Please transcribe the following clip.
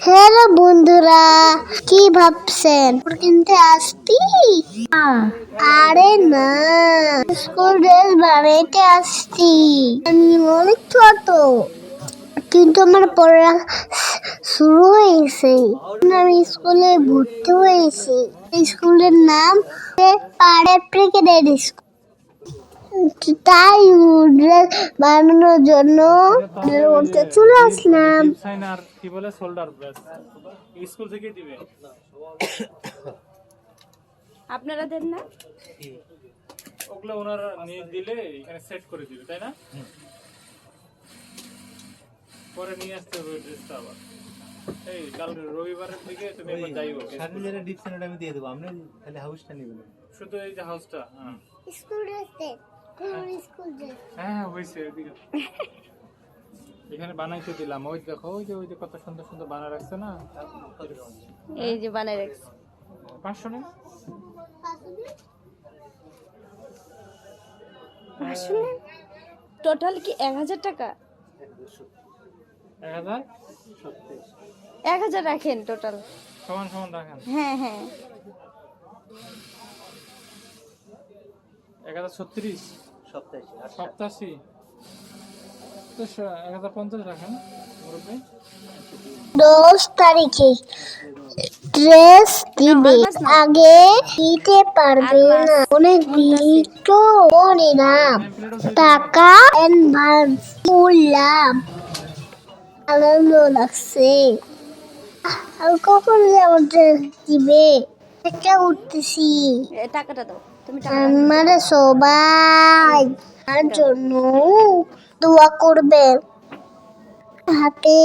Hello বন্ধুরা, কি ভাবছেন কিনতে আসতি? আরে না, স্কুল ড্রেস বানাইতে আসছি। আমি অনেক ছোট, কিন্তু আমার পড়া শুরু হয়েছে। আমি স্কুলে ভর্তি হয়েছি। স্কুলের নাম পাড়ের ব্রিগেড স্কুল। তাই ড্রেস বানানোর জন্য চলে আসলাম। আর কি বলে শোল্ডার ব্রেস স্কুল থেকে দিবে। আপনারা দেন না? ওগুলো ওনারা নিয়ে দিলে এখানে সেট করে দিবে, তাই না? পরে নিয়ে আসতে হবে ড্রেসটা আবার। এই কাল রবিবারের দিকে তুমি একবার যাইও। সামনে যেটা ডিপশনটা আমি দিয়ে দেবো, আমরা খালি হাউসটা নেবেন। শুধু এই যে হাউসটা। School dress school dress. হ্যাঁ হয়েছে ওইদিকে। এখানে বানাইতে দিলাম। ওই দেখো, ওই যে কত সুন্দর সুন্দর বানা রাখছে না। এই যে বানাই রাখছি। 500 নেই? আসলে টোটাল কি 1000 টাকা? 1000 1000 রাখেন টোটাল। সমান সমান রাখেন। হ্যাঁ হ্যাঁ 1036 87 তো 1050 রাখেন মুরব্বী। 10 তারিখে ড্রেস দিবে, আগে দিতে পারবে না। অনেক দিন তো মনে না, টাকা অ্যাডভান্স করলাম। আনন্দ লাগছে। আর কখন আমার ড্রেস দিবে? একটা উঠতেছি। টাকাটা দাও তুমি। টাকা আমার সবাই তার জন্য দোয়া করবে। হাতে